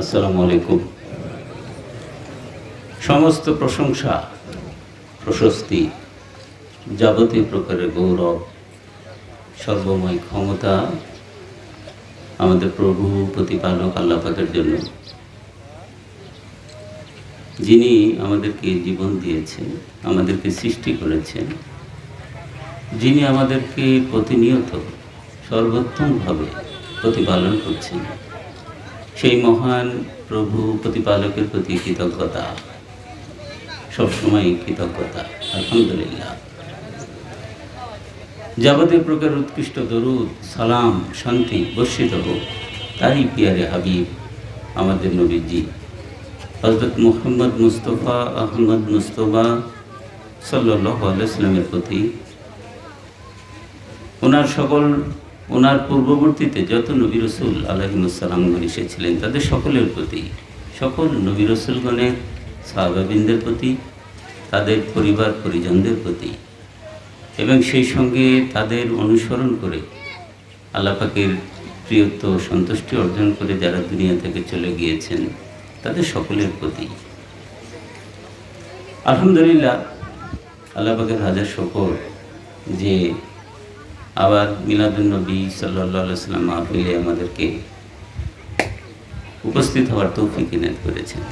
আসসালামু আলাইকুম। সমস্ত প্রশংসা, প্রশস্তি, যাবতীয় প্রকারের গৌরব, সর্বময় ক্ষমতা আমাদের প্রভু প্রতিপালক আল্লাহ পাকের জন্য, যিনি আমাদেরকে জীবন দিয়েছেন, আমাদেরকে সৃষ্টি করেছেন, যিনি আমাদেরকে প্রতিনিয়ত সর্বোত্তমভাবে প্রতিপালন করছেন, সেই মহান প্রভু প্রতিপালকের প্রতি কৃতজ্ঞতা, সবসময় কৃতজ্ঞতা। আলহামদুলিল্লাহ। যাবতীয় প্রকার উৎকৃষ্ট দরুদ, সালাম, শান্তি বর্ষিত হোক তারই পিয়ারে হাবিব আমাদের নবীজি হযরত মুহাম্মদ মুস্তাফা আহমদ মুস্তফা সাল্লাল্লাহু আলাইহি ওয়াসাল্লামের প্রতি, ওনার পূর্ববর্তীতে যত নবী রসুল আলাইহিমুসসালামগণ এসেছিলেন তাদের সকলের প্রতি, সকল নবী রসুলগণের সাহাবাবিনদের প্রতি, তাদের পরিবার পরিজনদের প্রতি, এবং সেই সঙ্গে তাদের অনুসরণ করে আল্লাহ পাকের প্রিয়ত্ব সন্তুষ্টি অর্জন করে যারা দুনিয়া থেকে চলে গিয়েছেন তাদের সকলের প্রতি আলহামদুলিল্লাহ। আল্লাহ পাকের হাজার শুকর যে আবার মিলাদুন নবী সাল্লাল্লাহু আলাইহি ওয়াসাল্লাম মাহফিলে আমাদেরকে উপস্থিত হওয়ার তৌফিক ইনায়াত করেছেন।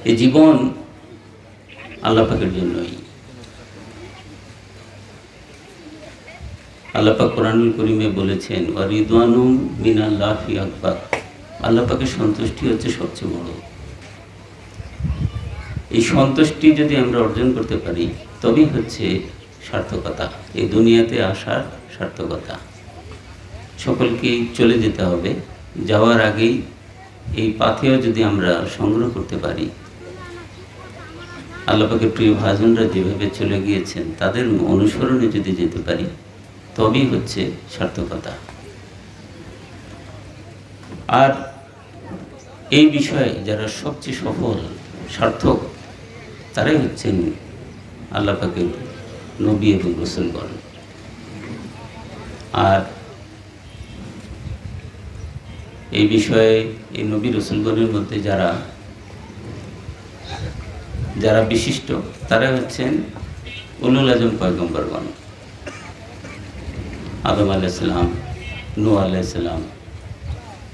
এই জীবন আল্লাহ পাকের জন্যই। আল্লাহ পাক কোরআনুল কারীমে বলেছেন, ওয়া রিদওয়ানুম মিনাল্লাহি আকবার। আল্লাহ পাকের সন্তুষ্টি হচ্ছে সবচেয়ে বড়। এই সন্তুষ্টি যদি আমরা অর্জন করতে পারি তবেই হচ্ছে সার্থকতা, এই দুনিয়াতে আসার সার্থকতা। সকলকেই চলে যেতে হবে, যাওয়ার আগেই এই পাথেয় যদি আমরা সংগ্রহ করতে পারি, আল্লাহ পাকের প্রিয় ভাজনরা যেভাবে চলে গিয়েছেন তাদের অনুসরণে যদি যেতে পারি তবেই হচ্ছে সার্থকতা। আর এই বিষয়ে যারা সবচেয়ে সফল সার্থক তারাই হচ্ছেন আল্লাহ পাকের নবী এবং রাসূলগণ। আর এই বিষয়ে এই নবী রাসূলগণের মধ্যে যারা বিশিষ্ট তারা হচ্ছেন উলুল আজম পয়গম্বরগণ, আদম আলাইহিস সালাম, নূহ আলাইহিস সালাম,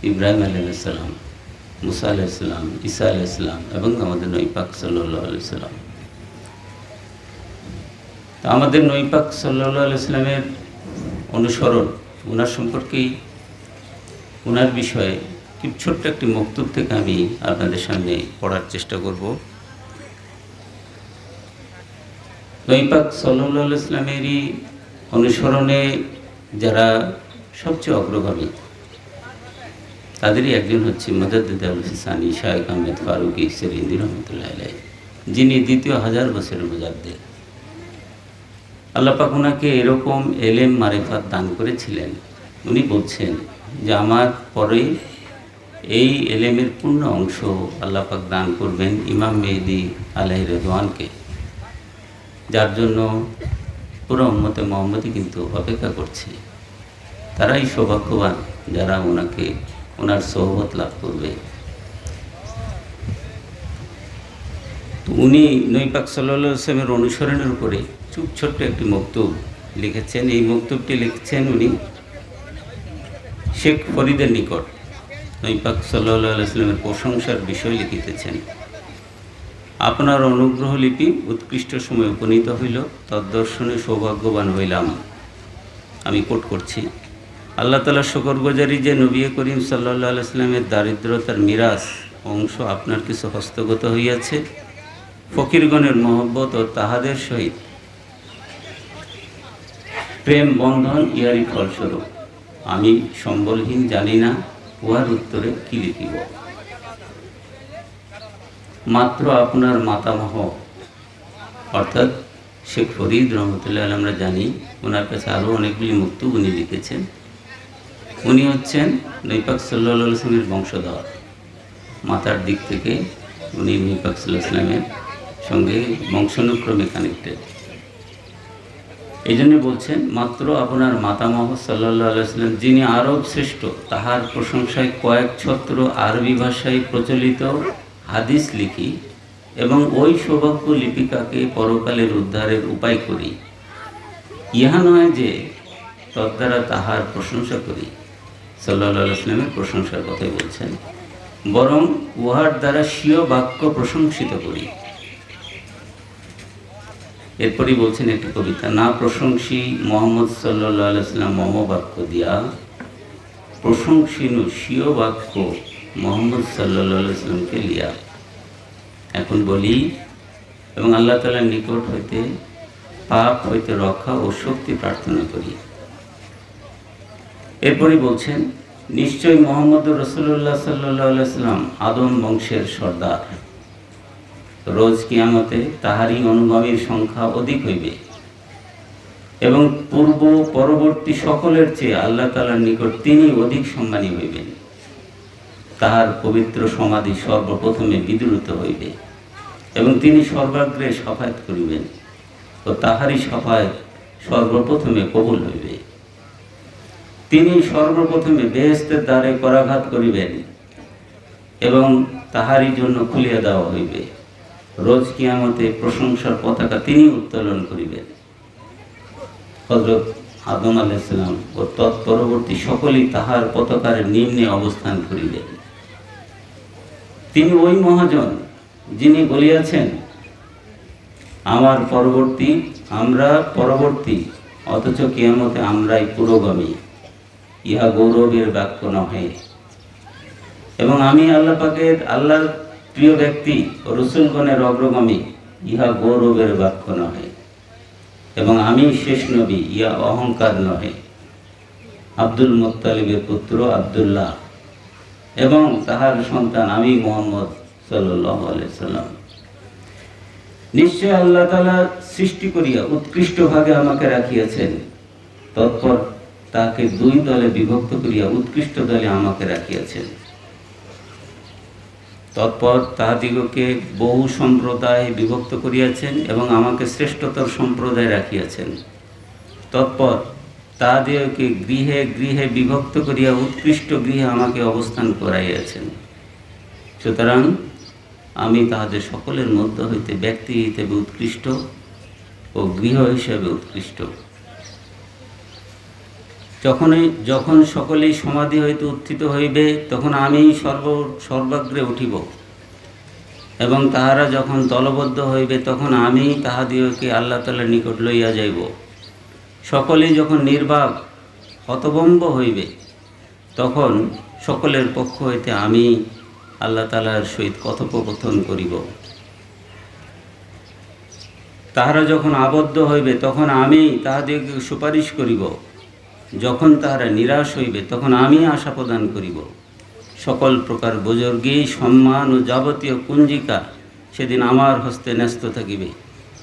ইব্রাহিম আলাইহিস সালাম, মুসা আলাইহিস সালাম, ঈসা আলাইহিস সালাম এবং আমাদের নবী পাক সাল্লাল্লাহু আলাইহি সাল্লাম। তো আমাদের নবী পাক সাল্লাল্লাহু আলাইহি সাল্লামের অনুসরণ, ওনার সম্পর্কেই, ওনার বিষয়ে খুব ছোট্ট একটি মক্তুব থেকে আমি আপনাদের সামনে পড়ার চেষ্টা করব। নবী পাক সাল্লাল্লাহু আলাইহি সাল্লামেরই অনুসরণে যারা সবচেয়ে অগ্রগামী তাদেরই একজন হচ্ছে মুজাদ্দিদ আল-ফিসানি শায়খ আহমেদ ফারুকী সিরিন্দি রহমতুল্লাহ আলাইহি, যিনি দ্বিতীয় 1000 বছরের মুজাদ্দিদ। আল্লাহ পাক ওনাকে এরকম এলেম মারিফাত দান করেছিলেন, উনি বলছেন যে আমার পরে এই এলেমের পূর্ণ অংশ আল্লাহ পাক দান করবেন ইমাম মেহেদী আলাইহির রিদওয়ানকে, যার জন্য পুরো উম্মতে মুহাম্মদী কিন্তু অপেক্ষা করছে। তারাই সৌভাগ্যবান যারা ওনার সোহবত লাভ করবে। তো উনি নবী পাক সাল্লাল্লাহু আলাইহি ওয়াসাল্লামের অনুসরণের উপরে ছোট্ট একটি মক্তুব লিখেছেন। এই মক্তুবটি লিখছেন উনি শেখ ফরিদের নিকট। নবী পাক সাল্লাল্লাহু আলাইহি ওয়াসাল্লামের প্রশংসার বিষয় লিখিতেছেন। আপনার অনুগ্রহ লিপি উৎকৃষ্ট সময় উপনীত হইল, তদ্দর্শনে সৌভাগ্যবান হইলাম। আমি কোট করছি, আল্লাহ তাআলার শুকরগুজারি যে নবী করিম সাল্লাল্লাহু আলাইহি ওয়াসাল্লামের দারিদ্রতার মিরাস অংশ আপনার কিছু হস্তগত হইয়াছে। ফকিরগণের মহব্বত ও তাহাদের সহিত প্রেম বন্ধন ইয়ারই ফলস্বরূপ। আমি সম্বলহীন, জানি না উহার উত্তরে কি লিখিব। মাত্র আপনার মাতামহ অর্থাৎ শেখ ফরিদ রহমতুল্লাহ আলাইহি, আমরা জানি ওনার কাছে আরও অনেকগুলি মক্তুব উনি লিখেছেন। উনি হচ্ছেন নবী পাক সাল্লাল্লাহু আলাইহি ওয়াসাল্লামের বংশধর। মাতার দিক থেকে উনি নবী পাক সাল্লাল্লাহু আলাইহি ওয়াসাল্লামের সঙ্গে বংশানুক্রমে কানেক্টেড। এই জন্য বলছেন, মাত্র আপনার মাতামহ সাল্লাল্লাহু আলাইহি ওয়াসাল্লাম যিনি আরব শ্রেষ্ঠ, তাহার প্রশংসায় কয়েক ছত্র আরবি ভাষায় প্রচলিত হাদিস লিখি এবং ওই সৌভাগ্য লিপিকাকে পরকালের উদ্ধারের উপায় করি। ইহা নয় যে তদ্বারা তাহার প্রশংসা করি, সাল্লাল্লাহু আলাইহি ওয়াসাল্লামের প্রশংসার কথাই বলছেন, বরং উহার দ্বারা স্বীয় বাক্য প্রশংসিত করি। এরপরই বলছেন একটি কবিতা, না প্রশংসী মোহাম্মদ সাল্লাল্লাহু আলাইহি ওয়াসাল্লাম মম বাক্য দিয়া, প্রশংসিনু স্বীয় বাক্য মোহাম্মদ সাল্লাল্লাহু আলাইহি ওয়াসাল্লামকে লিয়া। এখন বলি, এবং আল্লাহ তাআলার নিকট হইতে পাপ হইতে রক্ষা ও শক্তি প্রার্থনা করি। এরপরই বলছেন, নিশ্চয় মোহাম্মদ রাসূলুল্লাহ সাল্লাল্লাহু আলাইহি ওয়াসাল্লাম আদম বংশের সর্দার। রোজ কিয়ামতে তাহারই অনুগামীর সংখ্যা অধিক হইবে এবং পূর্ব পরবর্তী সকলের চেয়ে আল্লাহ তাআলার নিকট তিনি অধিক সম্মানী হইবেন। তাহার পবিত্র সমাধি সর্বপ্রথমে বিদ্রুত হইবে এবং তিনি সর্বাগ্রে সাফায়াত করিবেন ও তাহারই সাফায়াত সর্বপ্রথমে কবুল হইবে। তিনি সর্বপ্রথমে বেহেশতের দ্বারে করাঘাত করিবেন এবং তাহারই জন্য খুলিয়া দেওয়া হইবে। রোজ কিয়ামতে প্রশংসার পতাকা তিনি উত্তোলন করিবেন। হযরত আদম আলাইহিস সালাম ও তৎপরবর্তী সকলেই তাহার পতাকার নিম্নে অবস্থান করিবেন। তিনি ওই মহাজন যিনি বলিয়াছেন, আমরা পরবর্তী অথচ কিয়ামতে আমরাই পুরোগামী, ইহা গৌরবের বাক্য নহে। এবং আমি আল্লাহর প্রিয় ব্যক্তি ও রসুলগণের অগ্রগামী, ইহা গৌরবের বাক্য নহে। এবং আমি শেষ নবী, ইহা অহংকার নহে। আব্দুল মুত্তালিবের পুত্র আব্দুল্লাহ এবং তাহার সন্তান আমি মুহাম্মদ সাল্লাল্লাহু আলাইহি সাল্লাম। নিশ্চয় আল্লাহ তাআলা সৃষ্টি করিয়া উৎকৃষ্ট ভাগে আমাকে রাখিয়াছেন, তৎপর তাকে দুই দলে বিভক্ত করিয়া উৎকৃষ্ট দলে আমাকে রাখিয়াছেন। তৎপর তাহাদিগকে বহু সম্প্রদায় বিভক্ত করিয়াছেন এবং আমাকে শ্রেষ্ঠতর সম্প্রদায় রাখিয়াছেন। তৎপর তাহাদিগকে গৃহে গৃহে বিভক্ত করিয়া উৎকৃষ্ট গৃহে আমাকে অবস্থান করাইয়াছেন। সুতরাং আমি তাহাদের সকলের মধ্য হইতে ব্যক্তি হিসেবে উৎকৃষ্ট ও গৃহ হিসেবে উৎকৃষ্ট। যখন সকলেই সমাধি হইতে উত্থিত হইবে, তখন আমি সর্বাগ্রে উঠিব এবং তাহারা যখন দলবদ্ধ হইবে, তখন আমি তাহাদিগকে আল্লাহ তাআলার নিকট লইয়া যাইব। সকলেই যখন নির্বাক হতভম্ব হইবে, তখন সকলের পক্ষ হইতে আমি আল্লাহ তাআলার সহিত কথোপকথন করিব। তাহারা যখন আবদ্ধ হইবে, তখন আমি তাহাদিগকে সুপারিশ করিব। যখন তাহারা নিরাশ হইবে, তখন আমি আশা প্রদান করিব। সকল প্রকার বুজুর্গী, সম্মান ও যাবতীয় পুঞ্জিকা সেদিন আমার হস্তে ন্যস্ত থাকিবে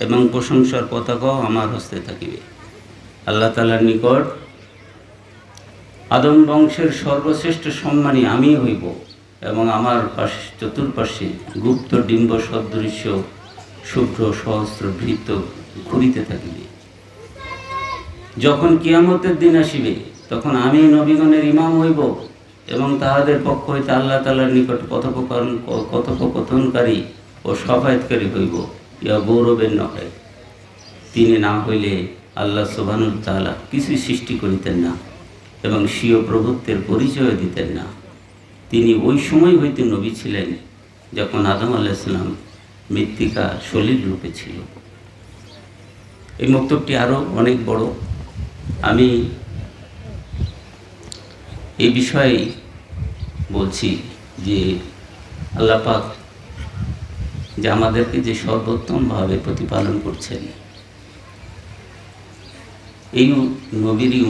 এবং প্রশংসার পতাকাও আমার হস্তে থাকিবে। আল্লাহ তাআলার নিকট আদম বংশের সর্বশ্রেষ্ঠ সম্মানী আমি হইব এবং আমার চতুর্পার্শ্বে গুপ্ত ডিম্ব সদৃশ্য শুভ্র সহস্র বৃত্ত ঘুরিতে থাকিবে। যখন কিয়ামতের দিন আসিবে, তখন আমি নবীগণের ইমাম হইব এবং তাহাদের পক্ষ হইতে আল্লাহ তাআলার নিকট কথোপকথনকারী ও সাফায়াতকারী হইব, ইহা গৌরবের নহে। তিনি না হইলে আল্লাহ সুবহানাহু ওয়া তাআলা কিছুই সৃষ্টি করিতেন না এবং স্বীয় প্রভুত্বের পরিচয় দিতেন না। তিনি ওই সময় হইতে নবী ছিলেন যখন আদম আলাইহিস সালাম মৃত্তিকা সলিল রূপে ছিল। এই বক্তব্যটি আরও অনেক বড়। আমি এই বিষয়ে বলছি যে আল্লাহ পাক যে আমাদেরকে যে সর্বোত্তমভাবে প্রতিপালন করছেন, এই নবীরই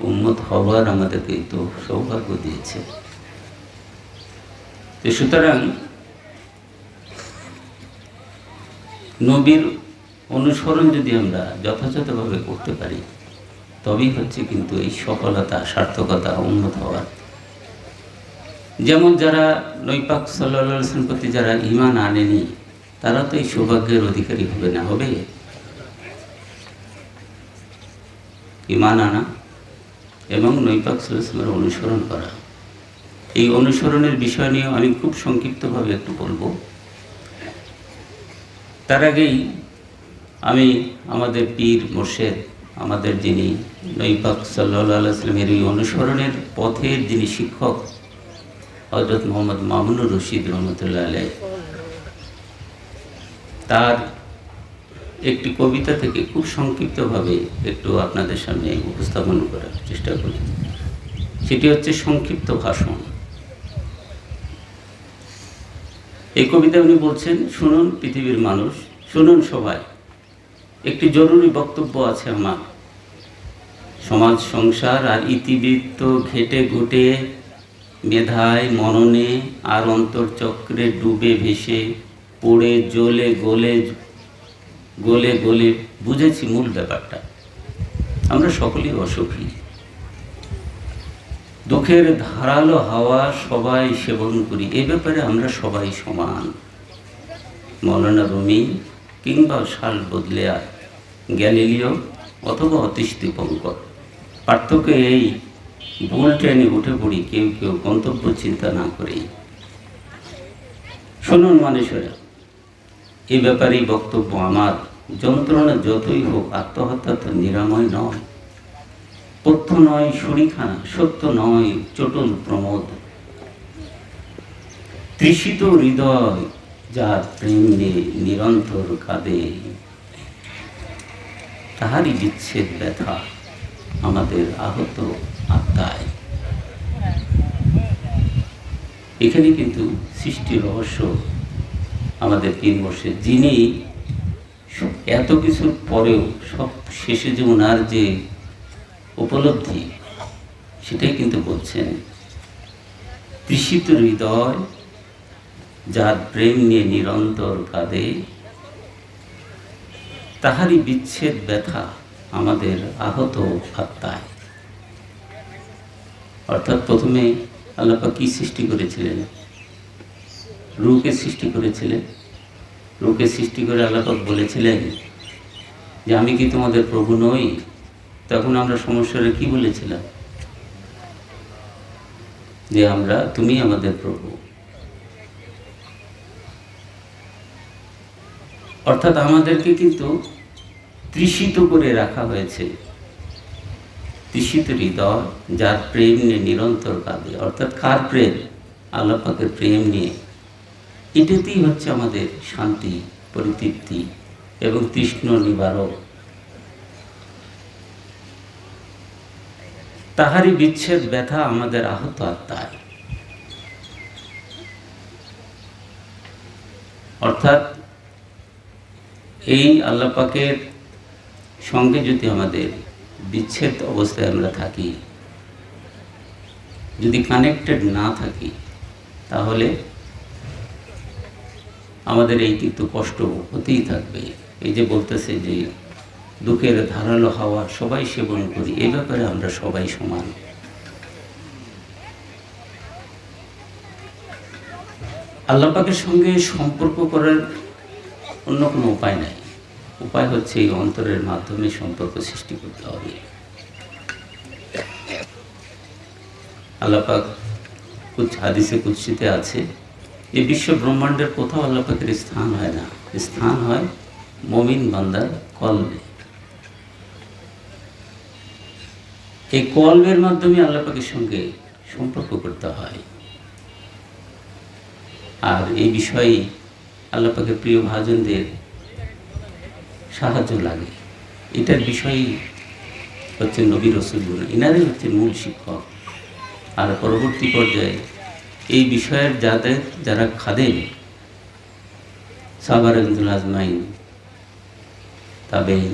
উম্মত হবার আমাদেরকে তো সৌভাগ্য দিয়েছে। তো সুতরাং নবীর অনুসরণ যদি আমরা যথাযথভাবে করতে পারি, তবেই হচ্ছে কিন্তু এই সফলতা, সার্থকতা, উন্নত হওয়ার। যেমন যারা নবী পাক সাল্লাল্লাহু আলাইহি ওয়াসাল্লামের প্রতি যারা ঈমান আনেনি, তারা তো এই সৌভাগ্যের অধিকারী হবে না, হবে? ঈমান আনা এবং নবী পাক সাল্লাল্লাহু আলাইহি ওয়াসাল্লামের অনুসরণ করা। এই অনুসরণের বিষয় নিয়ে আমি খুব সংক্ষিপ্তভাবে একটু বলবো। তার আগেই আমি আমাদের পীর মুর্শেদ, আমাদের যিনি নবী পাক সাল্লাল্লাহু আলাইহি ওয়াসাল্লামের এই অনুসরণের পথের যিনি শিক্ষক হযরত মুহাম্মদ মামুনুর রশিদ রহমতুল্লাহ আলাইহ, তার একটি কবিতা থেকে খুব সংক্ষিপ্তভাবে একটু আপনাদের সামনে উপস্থাপন করার চেষ্টা করি। সেটি হচ্ছে সংক্ষিপ্ত ভাষণ। এই কবিতা উনি বলছেন, শুনুন পৃথিবীর মানুষ, শুনুন সবাই, একটি জরুরি বক্তব্য আছে আমার। সমাজ সংসার আর ইতিবৃত্ত ঘেটে ঘুটে মেধায় মননে আর অন্তর্চক্রে ডুবে ভেসে পড়ে জ্বলে গলে গলে গলে বুঝেছি মূল ব্যাপারটা। আমরা সকলেই অসুখী। দুঃখের ধারালো হাওয়া সবাই সেবন করি, এ ব্যাপারে আমরা সবাই সমান। মৌলানা রুমি কিংবা সাল বদলেয়া গ্যালিলিও অথবা অতীশ দীপঙ্কর, পার্থক্য এই, ভুল ট্রেনে উঠে পড়ি কেউ কেউ গন্তব্য চিন্তা না করেই। শুনুন মানুষেরা, এই ব্যাপারেই বক্তব্য আমার। যন্ত্রণা যতই হোক আত্মহত্যা তো নিরাময় নয়, পথ্য নয় সুরিখানা, সত্য নয় চটুল প্রমোদ। তৃষিত হৃদয় যার প্রেম নিরন্তর কাঁদে, তাহারই বিচ্ছেদ ব্যথা আমাদের আহত আত্মায়। এখানে কিন্তু সৃষ্টি রহস্য আমাদের পীর মুর্শিদ, যিনি এত কিছুর পরেও সব শেষে যে ওনার যে উপলব্ধি, সেটাই কিন্তু বলছেন। তৃষিত হৃদয় যার প্রেম নিয়ে নিরন্তর কাঁদে, তাহারই বিচ্ছেদ ব্যথা আমাদের আহত আত্মায়। অর্থাৎ প্রথমে আল্লাহ পাক কি সৃষ্টি করেছিলেন? রূহকে সৃষ্টি করেছিলেন। রূহকে সৃষ্টি করে আল্লাহ পাক বলেছিলেন যে আমি কি তোমাদের প্রভু নই? তখন আমরা সমস্যাটা কি বলেছিলাম? যে তুমি আমাদের প্রভু। অর্থাৎ আমাদেরকে কিন্তু তৃষিত করে রাখা হয়েছে। তৃষিত হৃদয় যার প্রেম নিয়ে নিরন্তর কাঁদে, অর্থাৎ কার প্রেম? আল্লাহ পাকের প্রেম নিয়ে। এটাতেই হচ্ছে আমাদের শান্তি, পরিতৃপ্তি এবং তৃষ্ণ নিবারক। তাহারই বিচ্ছেদ ব্যথা আমাদের আহত আত্মায়। অর্থাৎ এই আল্লাহ পাকের সঙ্গে যদি আমাদের বিচ্ছেদ অবস্থায় আমরা থাকি, যদি কানেক্টেড না থাকি, তাহলে আমাদের এই কিন্তু কষ্ট হতেই থাকবে। এই যে বলতেছে যে দুঃখের ধারালো হাওয়া সবাই সেবন করি, এ ব্যাপারে আমরা সবাই সমান। আল্লাহ পাকের সঙ্গে সম্পর্ক করার অন্য কোনো উপায় নাই। উপায় হচ্ছে এই অন্তরের মাধ্যমে সম্পর্ক সৃষ্টি করতে হবে। আল্লাহ পাক হাদিসে কুদসিতে আছে, এই বিশ্ব ব্রহ্মাণ্ডের কোথাও আল্লাহ পাকের স্থান হয় না, স্থান হয় মুমিন বান্দার কলবে। এই কলবের মাধ্যমে আল্লাহ পাকের সঙ্গে সম্পর্ক করতে হয়। আর এই বিষয়ে আল্লাহ পাকের প্রিয় ভাজনদের সাহায্য লাগে। এটার বিষয়ই হচ্ছে নবী রাসূলগণ, এনারাই হচ্ছে মূল শিক্ষক। আর পরবর্তী পর্যায়ে এই বিষয়ের যারা খাদেম, সাহাবা রাদিয়াল্লাহু আজমাইন, তাবেঈন,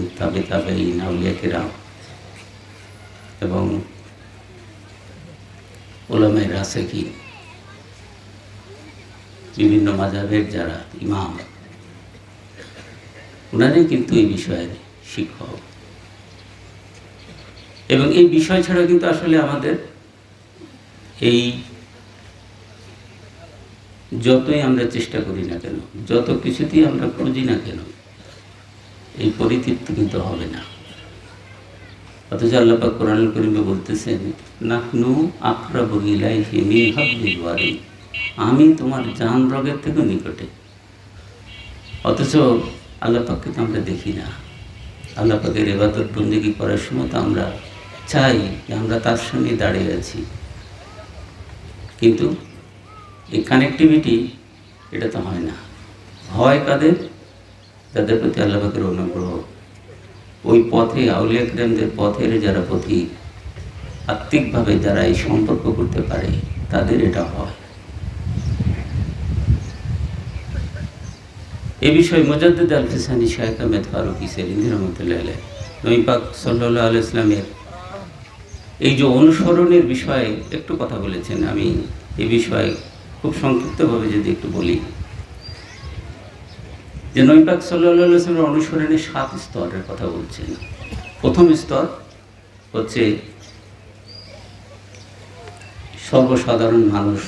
তাবেঈন, আউলিয়া কিরাম এবং উলামায়ে রাসিখিন, বিভিন্ন মাযহাবের যারা ইমাম, ওনারাই কিন্তু এই বিষয়ের শিক্ষক। এবং এই বিষয় ছাড়া কিন্তু আসলে আমাদের এই যতই আমরা চেষ্টা করি না কেন, যত কিছুতেই আমরা খুঁজি না কেন, এই পরিতৃপ্তি কিন্তু হবে না। অথচ আল্লাহ পাক কোরআনুল কারীমে বলতেছেন, নাহনু আকরাবু ইলাইহি মিন হাবলিল ওয়ারিদ, আমি তোমার জান রগের থেকে নিকটে। অথচ আল্লাহ পাককে তো আমরা দেখি না। আল্লাহ পাকের ইবাদত বন্দেগী করার সময় তো আমরা চাই যে আমরা তার সঙ্গে দাঁড়িয়ে আছি, কিন্তু এই কানেক্টিভিটি এটা তো হয় না। হয় কাদের? যাদের প্রতি আল্লাহ পাকের অনুগ্রহ, ওই পথে আউলিয়া কিরামদের পথের যারা পথিক, আত্মিকভাবে যারা এই সম্পর্ক করতে পারে তাদের এটা হয়। এ বিষয়ে মুজাদ্দিদ আল ফিসানি শাইখ আহমেদ ফারুকী সেলিন্দি রহমতুল্লাহ আলাইহি নবী পাক সাল্লাল্লাহু আলাইহি ওয়াসাল্লামের এই যে অনুসরণের বিষয়ে একটু কথা বলেছেন। আমি এই বিষয়ে খুব সংক্ষিপ্তভাবে যদি একটু বলি, যে নবী পাক সাল্লাল্লাহু আলাইহি ওয়াসাল্লামের অনুসরণের 7 স্তরের কথা বলছেন। প্রথম স্তর হচ্ছে সর্বসাধারণ মানুষ,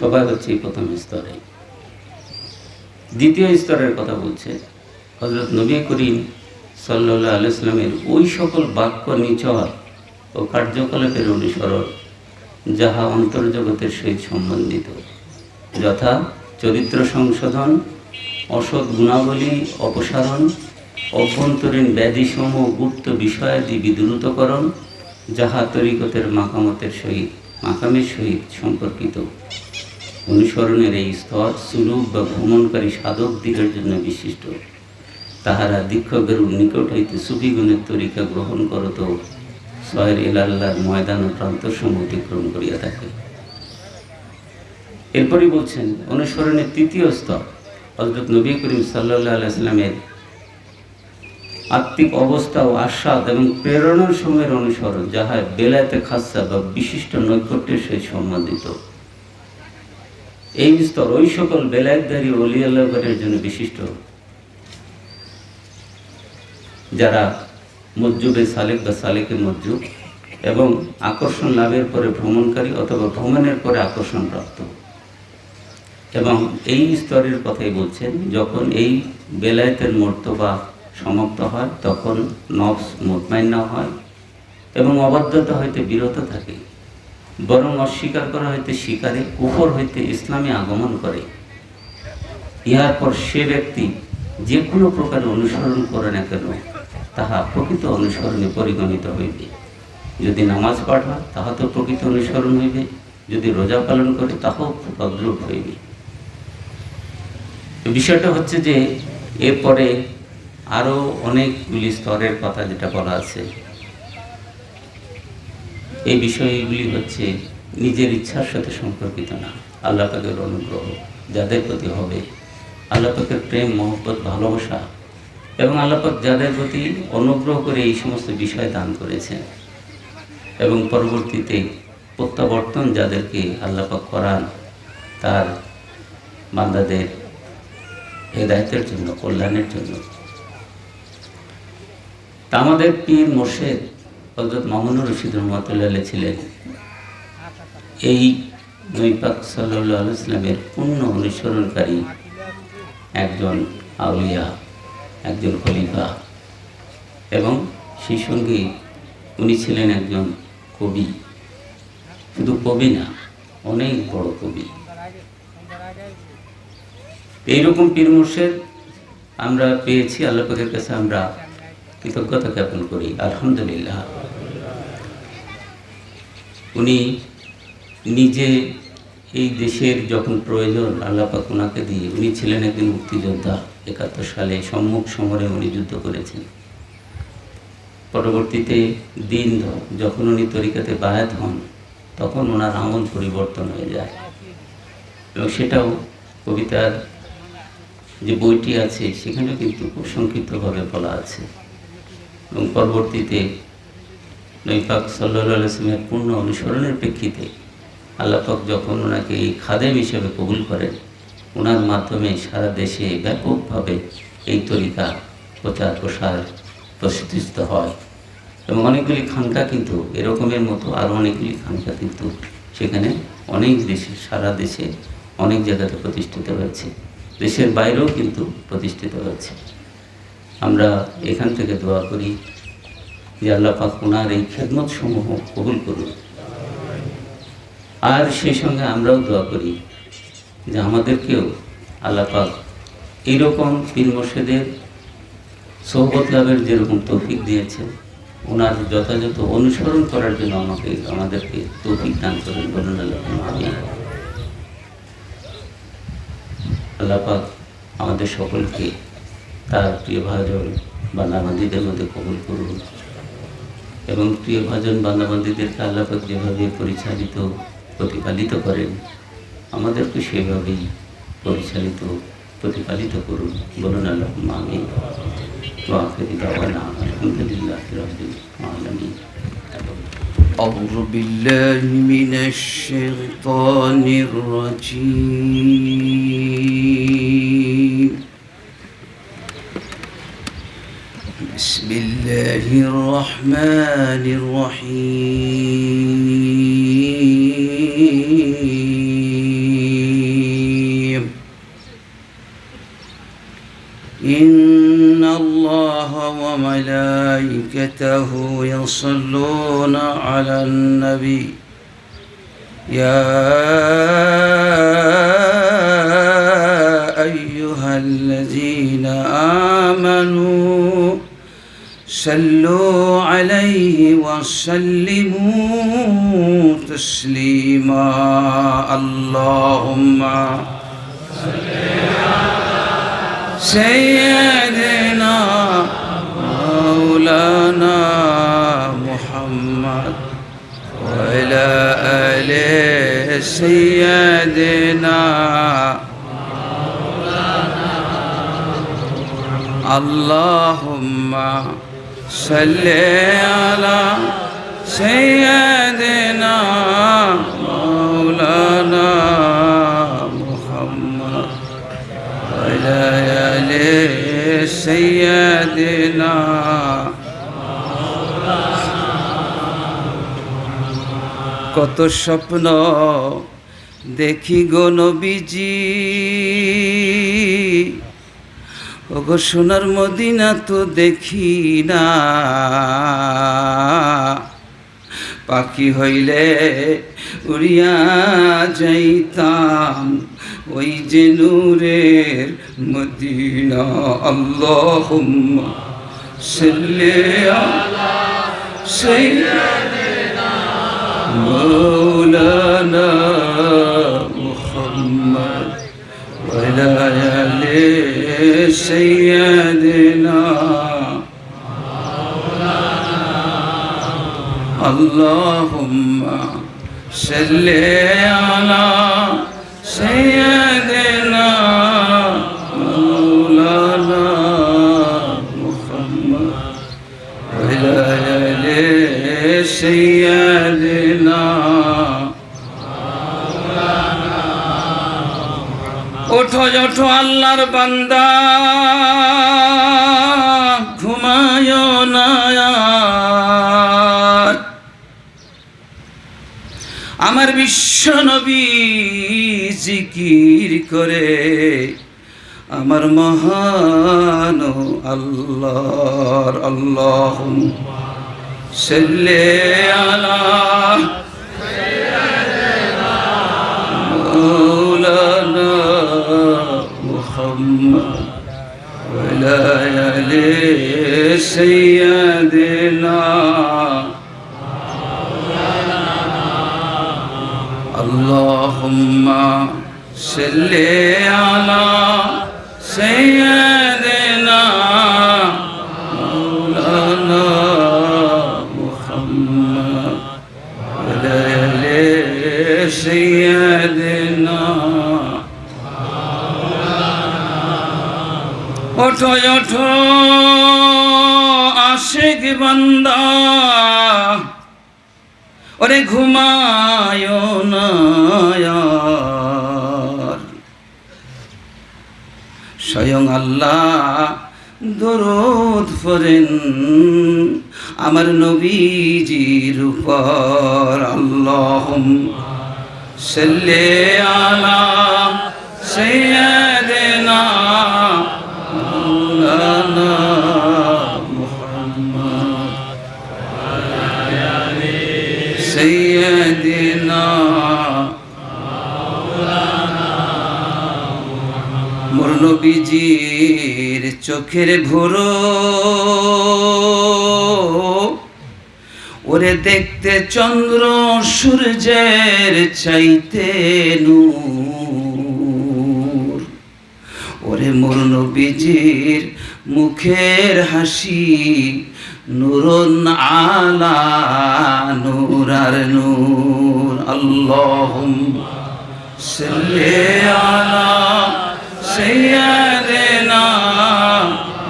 সবাই হচ্ছে এই প্রথম স্তরে। দ্বিতীয় স্তরের কথা বলছে হযরত নবী করিম সাল্লাল্লাহু আলাইহি ওয়াসাল্লামের ওই সকল বাক্য নিচর ও কার্যকলাপের অনুসরণ যাহা অন্তর্জগতের সহিত সম্বন্ধিত, যথা চরিত্র সংশোধন, অসৎ গুণাবলী অপসারণ, অভ্যন্তরীণ ব্যাধিসমূহ গুপ্ত বিষয়াদি বিদ্রুতকরণ, যাহা তরিকতের মাকামের সহিত সম্পর্কিত। অনুসরণের এই স্তর সুলুক বা ভ্রমণকারী সাধকদিগের জন্য বিশিষ্ট। তাহারা দীক্ষকের নিকট হইতে সুফিগুণের তরিকা গ্রহণ করত সয়ের ইলাল্লাহর ময়দান ও প্রান্তসমূহ অতিক্রম করিয়া থাকে। এরপরই বলছেন অনুসরণের তৃতীয় স্তর হযরত নবী করিম সাল্লাল্লাহু আলাইহি ওয়াসাল্লামের আত্মিক অবস্থা ও আস্বাদ এবং প্রেরণার সময়ের অনুসরণ, যাহা বেলায়েতে খাসা বা বিশিষ্ট নৈকট্যের সহিত সম্বন্ধিত। এই স্তর ওই সকল বেলায়েতধারী ওলি আল্লাহগণের জন্য বিশিষ্ট যারা মজ্জুবে সালেক বা সালেকে মজ্জুব এবং আকর্ষণ লাভের পরে ভ্রমণকারী অথবা ভ্রমণের পরে আকর্ষণ প্রাপ্ত। এবং এই স্তরের কথাই বলছেন, যখন এই বেলায়েতের মর্তবা সমাপ্ত হয় তখন নফস মুতমাইন্না হয় এবং অবাধ্যতা হইতে বিরত থাকে, বরং অস্বীকার করা হইতে স্বীকারে, কুফর হইতে ইসলামে আগমন করে। ইহার পর সে ব্যক্তি যে কোনো প্রকার অনুসরণ করে না কেন তাহা প্রকৃত অনুসরণে পরিগণিত হইবে। যদি নামাজ পাঠ হয় তাহা তো প্রকৃত অনুসরণ হইবে, যদি রোজা পালন করে তাহাও তদ্রূপ হইবে। বিষয়টা হচ্ছে যে এরপরে আরও অনেকগুলি স্তরের কথা যেটা বলা আছে, এই বিষয়গুলি হচ্ছে নিজের ইচ্ছার সাথে সম্পর্কিত না। আল্লাহ পাকের অনুগ্রহ যাদের প্রতি হবে, আল্লাহ পাকের প্রেম মহব্বত ভালোবাসা, এবং আল্লাহ পাক যাদের প্রতি অনুগ্রহ করে এই সমস্ত বিষয় দান করেছেন এবং পরবর্তীতে প্রত্যাবর্তন যাদেরকে আল্লাহ পাক করান তার বান্দাদের হেদায়েতের জন্য, কল্যাণের জন্য। তা আমাদের পীর মুর্শিদ হযরত মামুনুর রশিদ রহমাতুল্লাহ আলাইহি ছিলেন এই নবী পাক সাল্লাল্লাহু আলাইহি ওয়াসাল্লামের পূর্ণ অনুসরণকারী একজন আউলিয়া, একজন খলিফা, এবং সেই সঙ্গে উনি ছিলেন একজন কবি। শুধু কবি না, অনেক বড় কবি। এইরকম পীর মুর্শিদ আমরা পেয়েছি, আল্লাহ পাকের কাছে আমরা কৃতজ্ঞতা জ্ঞাপন করি, আলহামদুলিল্লাহ। উনি নিজে এই দেশের যখন প্রয়োজন আল্লাহ পাক ওনাকে দিয়ে, উনি ছিলেন একজন মুক্তিযোদ্ধা। 71 সালে সম্মুখ সমরে উনি যুদ্ধ করেছেন। পরবর্তীতে দিন যখন উনি তরিকাতে বায়াত হন তখন ওনার আমল পরিবর্তন হয়ে যায়, এবং সেটাও কবিতার যে বইটি আছে সেখানেও কিন্তু খুব সংক্ষিপ্তভাবে বলা আছে। এবং পরবর্তীতে নবী পাক সাল্লাল্লাহু আলাইহি ওয়াসাল্লামের পূর্ণ অনুসরণের প্রেক্ষিতে আল্লাহ পাক যখন ওনাকে এই খাদেম হিসেবে কবুল করেন, ওনার মাধ্যমে সারা দেশে ব্যাপকভাবে এই তরিকা প্রচার প্রসার প্রতিষ্ঠিত হয়। এবং অনেকগুলি খানকা কিন্তু এরকমের মতো আরও অনেকগুলি খানকা কিন্তু সেখানে অনেক দেশে, সারা দেশে অনেক জায়গাতে প্রতিষ্ঠিত হয়েছে, দেশের বাইরেও কিন্তু প্রতিষ্ঠিত হয়েছে। আমরা এখান থেকে দোয়া করি যে আল্লাহ পাক ওনার এই খেদমত সমূহ কবুল করুন। আর সেই সঙ্গে আমরাও দোয়া করি যে আমাদেরকেও আল্লাহ পাক এইরকম পীর মুর্শিদের সোহবত লাভের যেরকম তৌফিক দিয়েছে, ওনার যথাযথ অনুসরণ করার জন্য আমাদেরকে তৌফিক দান করেন। বলুন আল্লাহুম্মা আমিন। আল্লাহ পাক আমাদের সকলকে তার প্রিয় ভাজন বান্দাবান্দীদের মধ্যে কবুল করুন এবং প্রিয় ভাজন বান্দাবান্দীদেরকে আল্লাহ পাক যেভাবে পরিচালিত প্রতিপালিত করেন আমাদেরকে সেভাবেই প্রতিপালিত করুন। বলুন আল্লাহুম্মা আমিন। ওয়া আখিরু দাওয়ানা আলহামদুলিল্লাহি রাব্বিল আলামিন। أعوذ بالله من الشيطان الرجيم. بسم الله الرحمن الرحيم. إن الله وملائكته يصلون على النبي يا أيها الذين آمنوا صلوا عليه وسلموا تسليما. اللهم سيدنا مولانا محمد وعلى آل سيدنا اللهم صل على سيدنا مولانا محمد وعلى آل سيدنا. কত স্বপ্ন দেখি গো নবীজি, ওগো সোনার মদিনা তো দেখি না। পাখি হইলে উড়িয়া যাইতাম ওই যে নূরের মদিনা। আল্লাহুম্মা সাল্লি আলা সাইয়্যিদিনা মাওলানা মুহাম্মদ ওয়া আলা আলি সাইয়্যিদিনা আল্লাহুম্মা সাল্লি আলা سيدنا مولانا محمد وعلى آل سيدنا. ওঠো ওঠো আল্লাহর বান্দা, ঘুমায় না আমার বিশ্ব নবী জিকির করে আমার মহান আল্লাহর। আল্লাহুম্মা সাল্লি আলা সাইয়্যিদিনা মাওলানা মুহাম্মদ ওয়া আলা আলি সাইয়্যিদিনা اللهم صل على سيدنا مولانا محمد وعلى آل سيدنا. ওঠো ওঠো আশিক বান্দা, ওরে ঘুমায় না স্বয়ং আল্লাহ দরুদ পড়েন আমার নবীজির উপর। আল্লাহুম্মা সাল্লি আলা সাইয়্যিদিনা মাওলানা মুহাম্মদ নবীজির চোখের ভোরো ওরে দেখতে চন্দ্র সূর্যের চাইতে নূর, ওরে মোর নবীজির মুখের হাসি নূরুন আলা নূর আর নূর। আল্লাহুম্মা সাল্লি আলা সাইয়্যিদিনা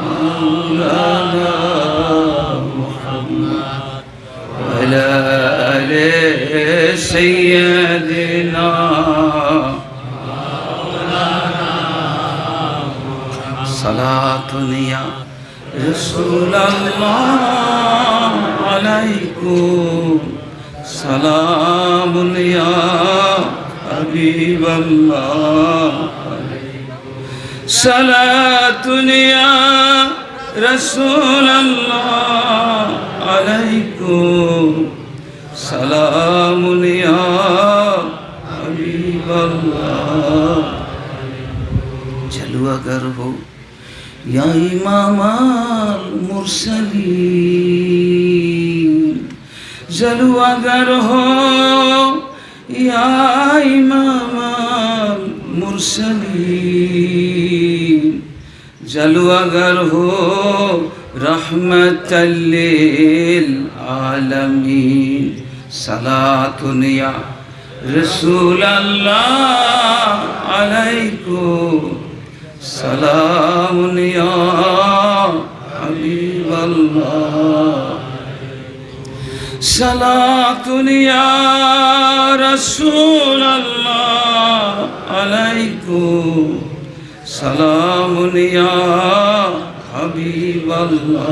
মাওলানা মুহাম্মদ ওয়া আলা আলি সাইয়্যিদিনা সালাতুন ইয়া রাসূলুল্লাহ আলাইকুম সালামুন ইয়া হাবিবাল্লাহ সালাতুন ইয়া রাসূলুল্লাহ আলাইকুম সালামুন ইয়া হাবিবাল্লাহ। চলো अगर हो या इमाम मुरसलीन, जलू अगर हो या इमाम मुरसलीन, जलू अगर हो रहमतल लिल आलमीन। सलातुन या रसूल अल्लाह अलैकुम सलामुन या हबीबल्लाह। सलातुन या रसूल अल्लाह अलैकुम सलामुन या हबीबल्लाह।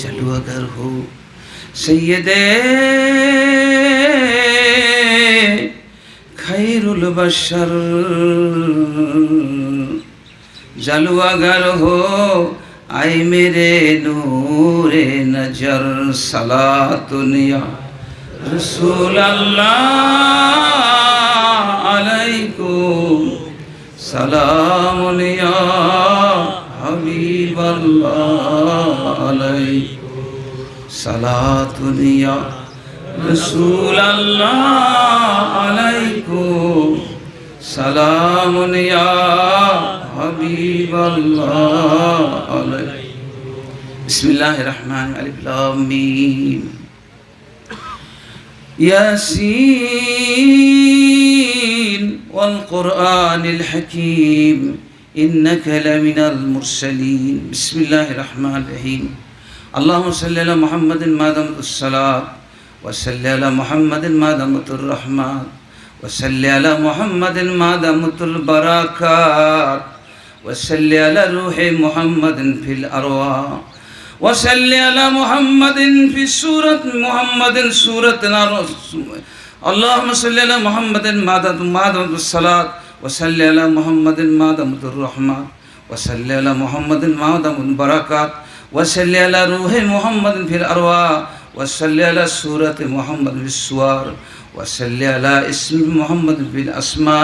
चलो अगर हो सैयदे खैरुल बशर, जलू अगर हो आए मेरे नूरे नजर। सलातुन या रसूल अल्लाह अलैकुम सलामुन या हबीबल्लाह अलैकुम सलातुन या रसूल अल्लाह अलैकुम सलामुन या हबीबल्लाह अलैकुम। बिस्मिल्लाहिर रहमानिर रहीम। अलिफ लाम मीम। यासीन वल कुरआनिल हकीम इन्नका लमिनल मुरसलीन। बिस्मिल्लाहिर रहमानिर रहीम। अल्लाहुम्मा सल्लि अला मुहम्मदिन मा दमतुस सलात वसल्लि अला मुहम्मदिन मा दमतुर रहमत वसल्लि अला मुहम्मदिन मा दमतुल बरकात वसल्लि अला रूहि मुहम्मदिन फिल अरवाह वसल्लि अला मुहम्मदिन फी सूरत मुहम्मदिन सूरत अल्लाहुम्मा सल्लि अला मुहम्मदिन मा दमतुस सलात वसल्लि अला मुहम्मदिन मा दमतुर रहमत वसल्लि अला मुहम्मदिन मा दमतुल बरकात वसल्लि अला रूहि मुहम्मदिन फिल अरवाह वसल्लि अला सूरत मुहम्मद बिस्सुवार वसल्लि अला इस्म मुहम्मद बिल अस्मा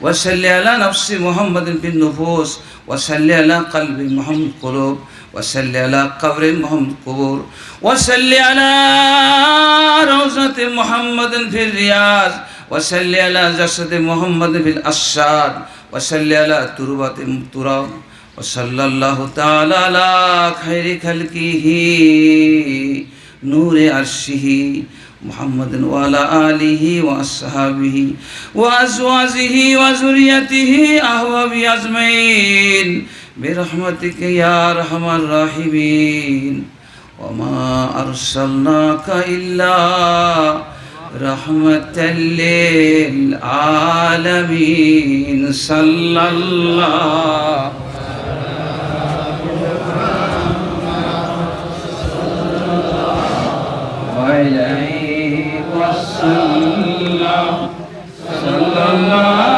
वसल्लि अला नफ्स मुहम्मद बिन नुफूस वसल्लि अला क़ल्बि मुहम्मद क़ुलूब वसल्लि अला क़ब्र मुहम्मद क़ुबूर वसल्लि अला रौज़त मुहम्मद फिर रियाज़ वसल्लि अला जसद मुहम्मद बिल अशाद वसल्लि अला तुरबत तुराब वसल्लल्लाहु ताला अला खैरि खल्किही नूरे अर्शिही मुहम्मदिन व अला आलिही व अस्हाबिही व अज़वाजिही व ज़ुर्रियतिही अहबाबी अजमईन बिरहमतिका या अरहमर राहिमीन। व मा अरसलनाका इल्ला रहमतल लिल आलमीन। सल्लल्लाहु अलैहि वसल्लम सल्लल्लाहु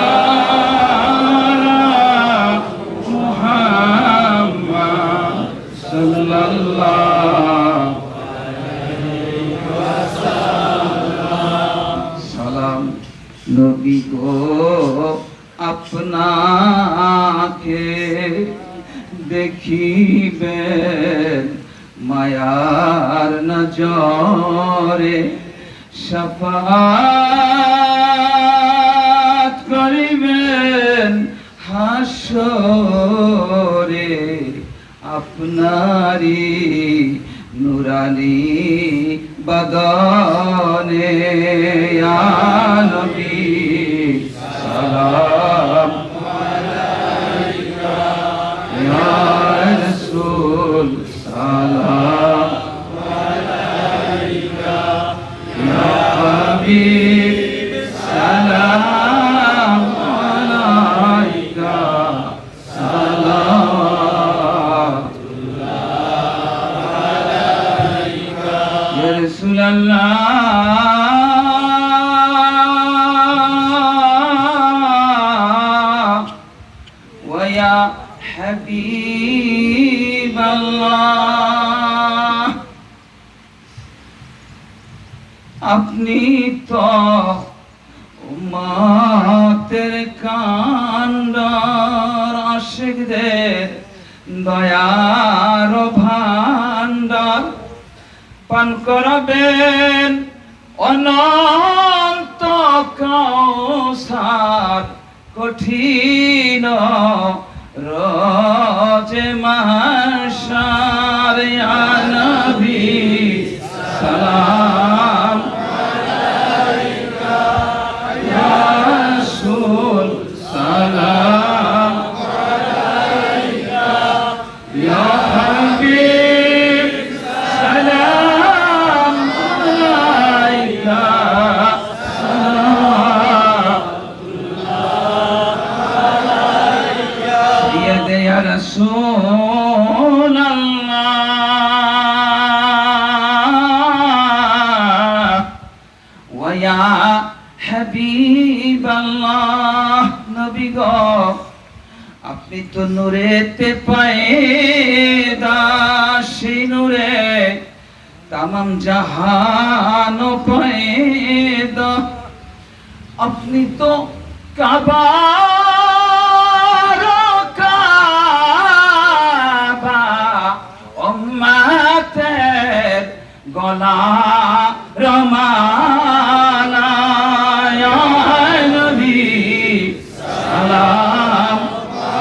मुहम्मद सल्लल्लाहु अलैहि वसल्लम। सालाम नबी को আপনাকে দেখিবেন মায়ার নজরে, শাফাত করিবেন হাসরে, আপনারি নুরানি বদনে। ইয়া নবী সালাম আলাইকা, ইয়া রাসূল সালাম আলাইকা, ইয়া হাবিব সালাম আলাইকা, ইয়া রাসূলুল্লাহ ওয়া ইয়া হাবিবাল্লাহ। আপনি তো উম্মতের কান্ডার, আশিকদের দয়ার ভান্ডার, পান করাবেন অনন্ত কাউসার, কঠিন রোজে মাহশার। ইয়া নবী সালাম আলাইকা, ইয়া রাসূল সালাম আলাইকা, ইয়া হাবিব সালাম আলাইকা, সালাতুল্লাহ ইয়া রাসূলুল্লাহ ওয়া ইয়া হাবিবাল্লাহ। নবী গো, আপনি তো নূরেতে পয়দা, সেই নূরে তামাম জাহান পয়দা। আপনি তো কাবার কাবা, উম্মতের গলা রমানা। ইয়া নবী সালাম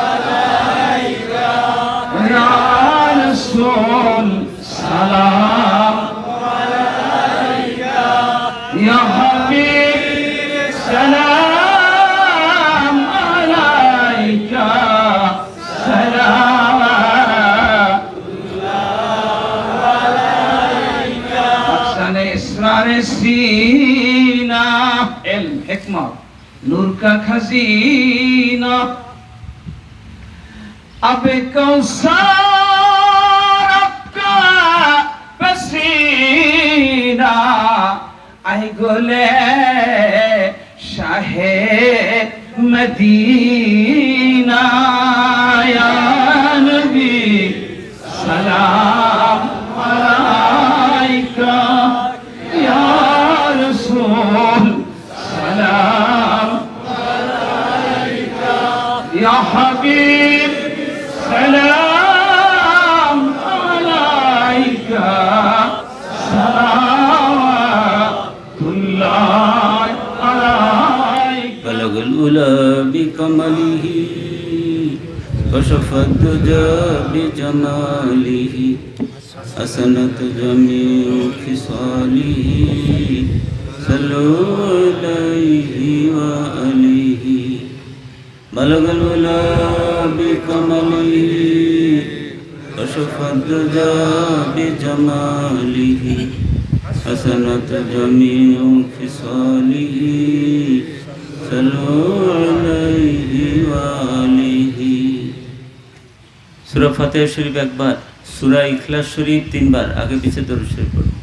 আলাইকা, ইয়া রাসূল সালাম আলাইকা, ইয়া হাবিব সালাম আলাইকা, সালাতুল্লাহ আলাইকা। আহসানে ইসরারে সিনা, ইলম হিকমত नूर का खजीना, अब कौसर आपका पसीना, आई गोले शाहे मदीना। या नबी सलाम अलैका, या रसूल सलाम अलैका, या हबीब सलाम अलैका, सलावतुल्लाह अलैका। बलगल उला बिकमलिही कशफ الدجى بجماله حسنت جميع خصاله صلوا عليه وآله بلغ العلا بكماله كشف الدجى بجماله حسنت جميع خصاله صلوا عليه وآله। সূরা ফাতিহা শরীফ একবার, সূরা ইখলাস শরীফ তিনবার, আগে পিছে দরুদ শরীফ পড়ুন।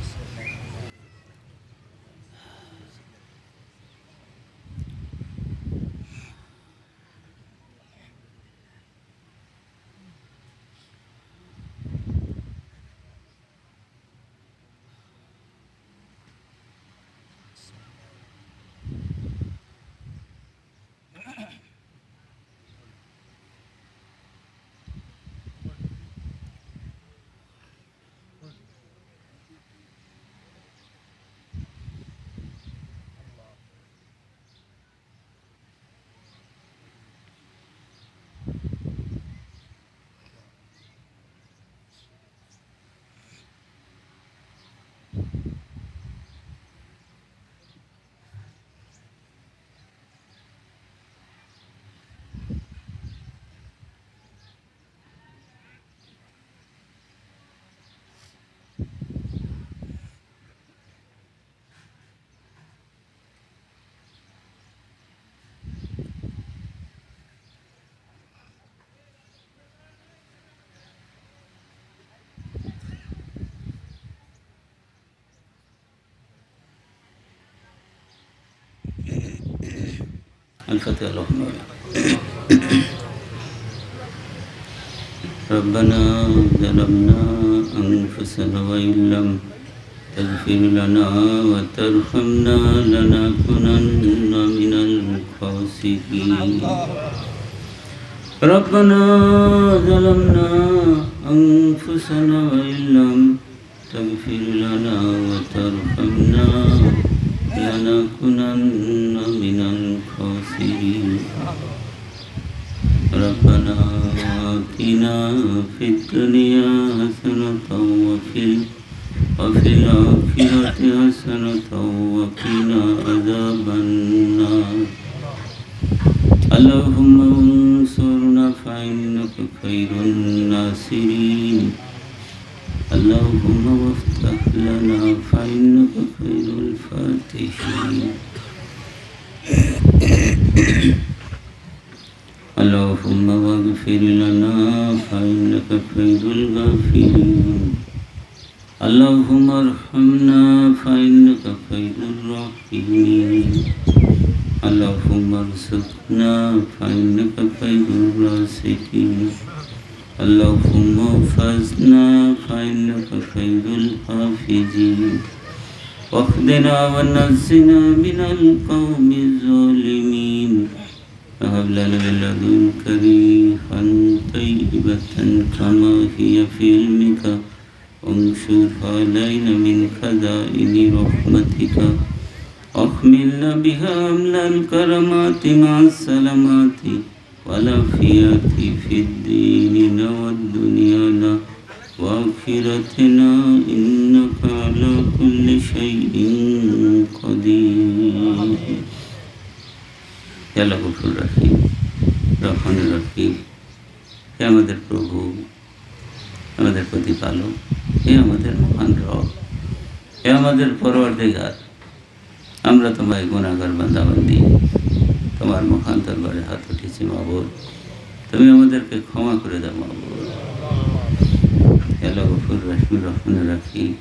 الفتح اللهم ربنا ظلمنا أنفسنا وإن لم تغفر لنا وترحمنا لنكونن من الخاسرين ربنا ظلمنا أنفسنا وإن لم تغفر لنا وترحمنا لنكونن من الخاسرين ربنا آتنا في الدنيا حسنة وفي الآخرة حسنة وقنا عذاب النار اللهم انصرنا فإنك خير الناصرين اللهم وافتح لنا فإنك خير الفاتحين اللهم واغفر لنا فإنك خير الغافرين اللهم ارحمنا فإنك خير الراحمين اللهم ارزقنا فإنك خير الرازقين اللهم احفظنا فإنك خير الحافظين واخذنا ونجنا من القوم الظالمين وهب لنا من لدنك ريحا طيبة كما هي في علمك وانشر علينا من خزائن رحمتك واحملنا بها أمل الكرامات مع السلامات والعافية في الدين والدنيا وآخرتنا إنك على كل شيء قدير يا غفور رحيم রহমান রহিম হে আমাদের প্রভু আমাদের প্রতিপালক হে আমাদের মহান রব হে আমাদের পরওয়ারদিগার আমরা তোমার গুনাহগার বান্দাবান্দি তোমার মহান দরবারে হাত উঠেছি মাবুদ তুমি আমাদেরকে ক্ষমা করে দাও মাবুদ হে গফুর রহিম রহমান রহিম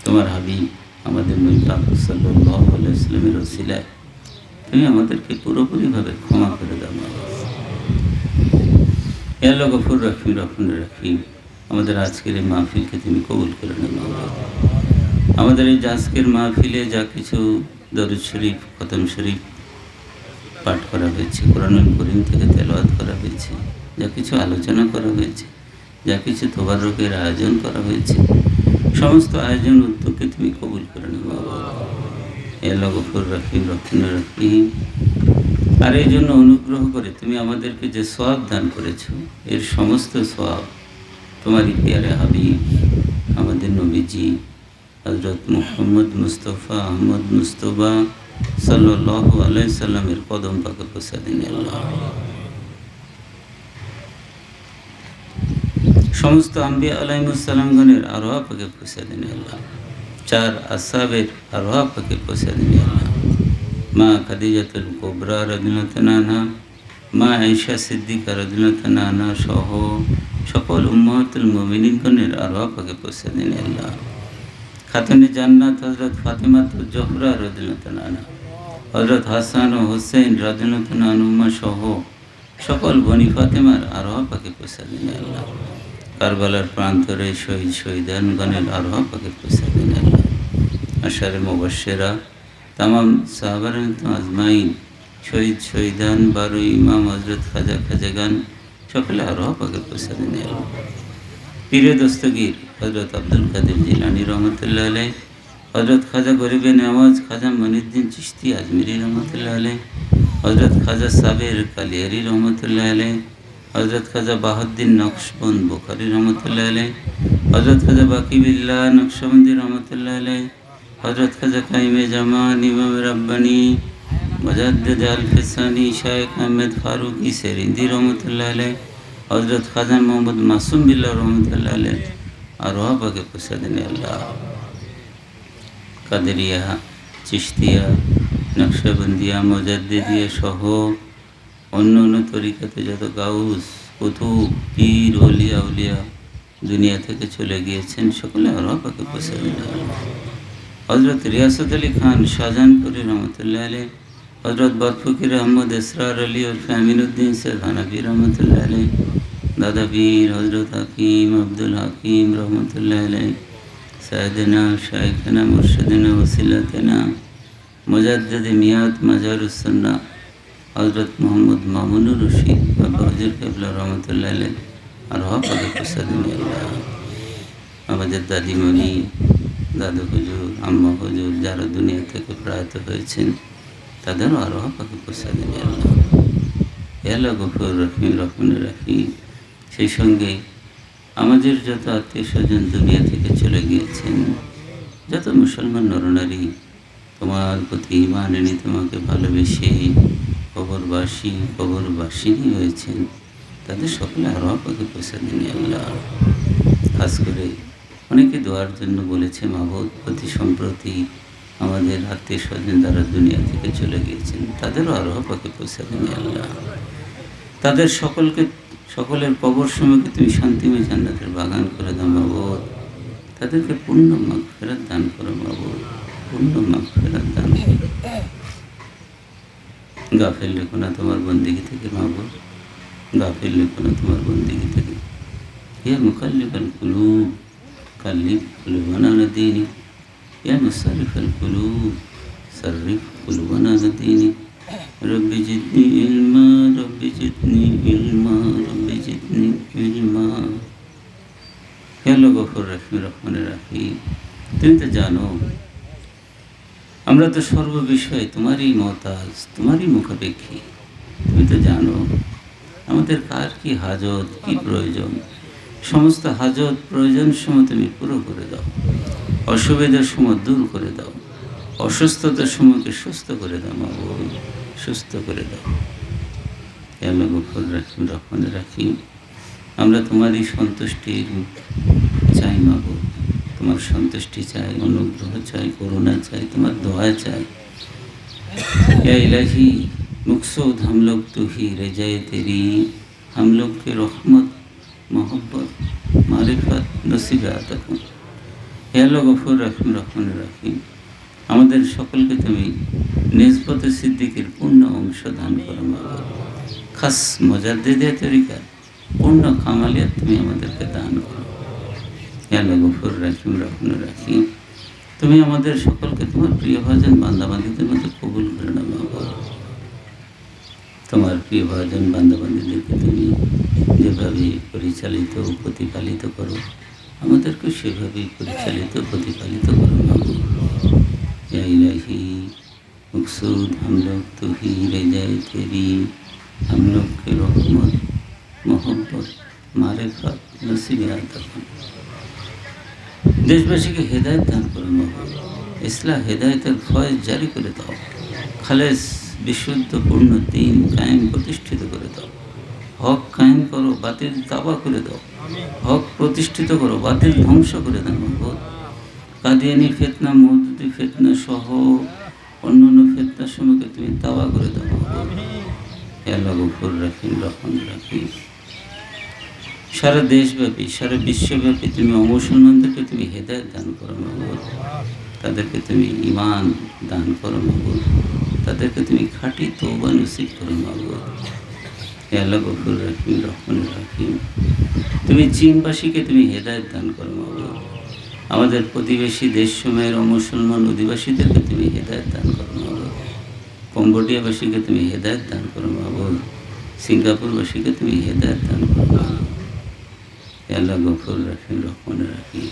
তোমার হাবিব আমাদের নবী পাক সাল্লাল্লাহু আলাইহি ওয়াসাল্লামের ওসিলায় তুমি আমাদেরকে পুরোপুরিভাবে ক্ষমা করে দাও মাবুদ হে গফুর রহিম রহমান রহিম আমাদের আজকের এই মাহফিলকে তুমি কবুল করে নাও মাবুদ আমাদের এই আজকের মাহফিলে যা কিছু দরুদ শরীফ খতম শরীফ পাঠ করা হয়েছে কোরআনুল কারীম থেকে তেলাওয়াত করা হয়েছে যা কিছু আলোচনা করা হয়েছে যা কিছু তোবারকের আয়োজন করা হয়েছে সমস্ত আয়োজন উদ্যোগকে তুমি কবুল করে নাও বাবা হে গফুর রহিম রহমান রহিম আর এই জন্য অনুগ্রহ করে তুমি আমাদেরকে যে সওয়াব দান করেছো এর সমস্ত সওয়াব তোমারই প্রিয় হাবিব আমাদের নবীজি হযরত মুহাম্মদ মুস্তাফা আহমদ মুস্তফা সাল্লাল্লাহু আলাইহি সাল্লামের কদম পাকে পৌঁছে দিন আল্লাহ সমস্ত আম্বিয়া আলাইহিস সালামগণের আরওয়াহ পাকে পৌঁছে দিন আল্লাহ চার আসহাবের আরওয়াহ পাকে পৌঁছে দিন আল্লাহ মা খাদিজাতুল কুবরা রাদিয়াল্লাহু আনহা মা আয়েশা সিদ্দিকা রাদিয়াল্লাহু আনহা সহ সকল উম্মাতুল মুমিনিনগণের আরওয়াহ পাকে পৌঁছে দিন আল্লাহ খাতুনে জান্নাত হযরত ফাতেমা জোহরা রাদিয়াল্লাহু আনহা হযরত হাসান ও হুসাইন রাদিয়াল্লাহু আনহুমা সহ সকল বনি ফাতেমার আরওয়াহ পাকে পৌঁছে দিন আল্লাহ কারবালার প্রান্তরে শহীদ শহীদানগণের আরওয়াহ পাকে পৌঁছে দিন আল্লাহ আশারে মুবাশশিরা तमाम সাহাবারান আজমাইন শহীদ শহীদান 12 ইমাম হযরত খাজাগান সকলে আরওয়াহ পাকে পৌঁছে দিন আল্লাহ পীরে দস্তগীর হযরত আব্দুল কাদের জিলানী রহমতুল্লাহ আলাইহি হযরত খাজা গরিবে নওয়াজ খাজা মনিউদ্দিন চিশতি আজমিরি রহমতুল্লাহ আলাইহি হযরত খাজা সাবের কালিয়ারি রহমতুল্লাহ আলাইহি হযরত খাজা বাহাউদ্দিন নকশবন্দ বুখারী রহমতুল্লাহ আলাইহি হযরত খাজা বাকি বিল্লাহ নকশবন্দি রহমতুল্লাহ আলাইহি হযরত খাজা কাইমে জামান ইমাম রাব্বানি মুজাদ্দিদ আল ফিসানি শাইখ আহমেদ ফারুকি সেরিন্দি রহমতুল্লাহ আলাইহি হযরত খাজা মোহাম্মদ মাসুম বিল্লাহ রহমতুল্লাহ আলাইহি আরওয়াহ পাকে পৌঁছে দিন আল্লাহ কাদেরিয়া চিশতিয়া নকশবন্দিয়া মুজাদ্দিদিয়া সহ অন্য অন্য তরিকাতে যত গাউস কুতুব পীর ওলিয়া উলিয়া দুনিয়া থেকে চলে গিয়েছেন সকলে আরওয়াহ পাকে পৌঁছে দিন আল্লাহ হযরত রিয়াসত আলী খান শাহজাহানপুরী রহমতুল্লাহ আলাইহি হজরত বরফকির আহমদ ইসরার আলী और ফ্যামিনুদ্দিন সাহেব হানাফি রহমতুল্লাহ আলাই, দাদা পীর হজরত হাকিম আব্দুল হাকিম রহমতুল্লাহ আলাই, সাইয়েদনা শাইখনা মুর্শিদনা ওসিলাতনা মুজাদ্দিদ মিয়াত মাজারুস-সুন্নাহ হজরত মোহাম্মদ মামুনুর রশিদ বাবা হুজুর কেবলা রহমতুল্লাহ আলাই আর হকাকে প্রসাদিন আল্লাহ। আমাদের দাদিমণি, দাদু হুজুর, আম্মা হুজুর যারা দুনিয়া থেকে প্রয়াত হয়েছেন তাদেরও আরো হকাকে প্রসাদিন আল্লাহ। আল্লাহ গফুর রহিম রহমান রাহিম। সেই সঙ্গে আমাদের যত আত্মীয় স্বজন দুনিয়া থেকে চলে গিয়েছেন, যত মুসলমান নরনারী তোমার প্রতি ঈমান এনে তোমাকে ভালোবেসে কবরবাসিনী হয়েছেন, তাদের সকলে আরো হকাকে প্রসাদিন আল্লাহ। খাস করে অনেকে দোয়ার জন্য বলেছে মাবুদ, প্রতি সম্প্রতি আমাদের আত্মীয় স্বজন যারা দুনিয়া থেকে চলে গিয়েছেন তাদেরও আরো হকাকে প্রসাদিন আল্লাহ। তাদের সকলের কবর সময়কে তুমি শান্তিময় জান্নাতের বাগান করে দাও মাবুদ। তাদেরকে পূর্ণ মাগফিরাত দান করো মাবুদ, পূর্ণ মাগফিরাত দান করো। গাফিল রেখো না তোমার বন্দেগী থেকে মাবুদ, গাফিল রেখো না তোমার বন্দেগী থেকে। ইয়া মুকাল্লিবাল কুলুব কাল্লিব কুলুবানা আলা দীনিক, ইয়া মুসাররিফাল কুলুব সাররিফ কুলুবানা আলা দীনিক। রব্বি জিদনি ইলমা, রব্বি জিদনি ইলমা, রব্বি জিদনি ইলমা। হে আল্লাহ গফুর রহিম রহমান রাহিম, তুমি তো জানো আমরা তো সর্ববিষয়ে তোমারই মহতাজ, তোমারই মুখাপেক্ষী। তুমি তো জানো আমাদের কার কি হাজত, কি প্রয়োজন। সমস্ত হাজত প্রয়োজন সময় তুমি পুরো করে দাও, অসুবিধার সময় দূর করে দাও, অসুস্থতার সময়কে সুস্থ করে দাও মাবুদ, সুস্থ করে দাও। হে আল্লাহ গফুর রহিম রহমান রাহিম, আমরা তোমারই সন্তুষ্টির চাই মাবুদ, তোমার সন্তুষ্টি চাই, অনুগ্রহ চাই, করুণা চাই, তোমার দোয়া চাই। या इलाही मकसूद हम लोग तू ही रजाए तेरी, हम लोग के रहमत मोहब्बत मारिफत नसीब आता कुन। হে আল্লাহ গফুর রহিম রহমান রাহিম, আমাদের সকলকে তুমি নিসবতে সিদ্দিকের পূর্ণ অংশ দান করো মাবুদ। খাস মুজাদ্দিদে তরিকা পূর্ণ কামালিয়াত তুমি আমাদেরকে দান করো। হে আল্লাহ গফুর রহিম রহমান রাহিম, তুমি আমাদের সকলকে তোমার প্রিয় ভাজন বান্দাবান্দিদের মধ্যে কবুল করে নাও মাবুদ। তোমার প্রিয় ভাজন বান্দাবান্দিদেরকে তুমি যেভাবে পরিচালিত ও প্রতিপালিত করো, আমাদেরকে সেভাবেই পরিচালিত প্রতিপালিত করো মাবুদ। ইয়া ইলাহি মকসুদ हम लोग तू ही रजाए तेरी, हम लोग के रहमत मोहब्बत मारिफत नसीब आता कुन। দেশবাসীকে হেদায়েত দান করো মাবুদ, ইসলাম হেদায়েতের ফয়েজ জারি করে দাও। খালেস বিশুদ্ধ পূর্ণ দ্বীন কায়েম প্রতিষ্ঠিত করে দাও। হক কায়েম করো, বাতিল তাবা করে দাও। হক প্রতিষ্ঠিত করো, বাতিল ধ্বংস করে দাও মাবুদ। কাদিয়ানি ফিতনা, মওদুদি ফিতনা সহ অন্যান্য ফিতনার সময়কে তুমি তাবা করে দাও মাবুদ। হে আল্লাহ গফুর রহিম রহমান রাহিম, সারা দেশব্যাপী সারা বিশ্বব্যাপী তুমি অমুসলমানদেরকে তুমি হেদায়েত দান করো মাবুদ। তাদেরকে তুমি ঈমান দান করো মাবুদ, তাদেরকে তুমি খাঁটি তওবা নসিব করো মাবুদ। হে আল্লাহ গফুর রহিম রহমান রাহিম, তুমি চীনবাসীকে তুমি হেদায়েত দান করো মাবুদ। আমাদের প্রতিবেশী দেশসমূহের অমুসলমান অধিবাসীদেরকে তুমি হেদায়েত দান করো মাবুদ। কম্বোডিয়াবাসীকে তুমি হেদায়েত দান করো মাবুদ। সিঙ্গাপুরবাসীকে তুমি হেদায়েত দান করো মাবুদ। হে আল্লাহ গফুর রহিম রহমান রাহিম,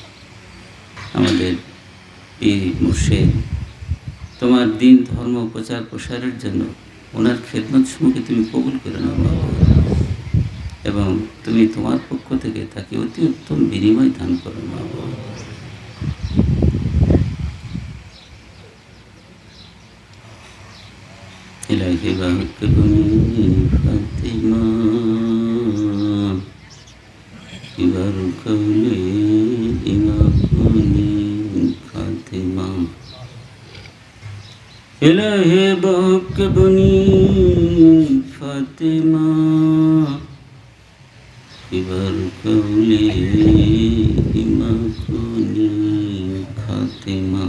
আমাদের পীর মুর্শিদ তোমার দিন ধর্ম প্রচার প্রসারের জন্য ওনার খেদমত সমূহকে তুমি কবুল করে নাও মাবুদ, এবং তুমি তোমার পক্ষ থেকে তাকে অতি উত্তম বিনিময় দান করো মাবুদ। ইলাহি বাহকুনি ফাতিমা ইবার কওলি ইমাকুনি ফাতিমা। ইলাহি বাহকুনি ফাতিমা ইবার কওলি ইমাকুনি ফাতিমা।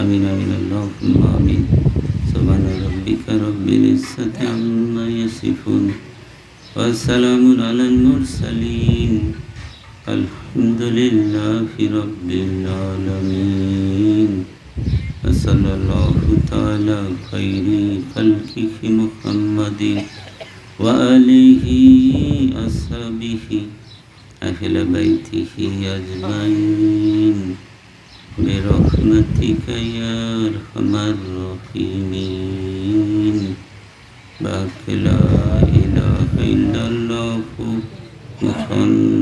আমিন আমিন আল্লাহুম্মা আমিন। সুবহান العزة عما يصفون وسلام على المرسلين الحمد لله رب العالمين وصلى الله تعالى خير خلقه محمد وآله أصحابه أهل بيته أجمعين برحمتك يا أرحم الراحمين بارك لا إله إلا الله محمد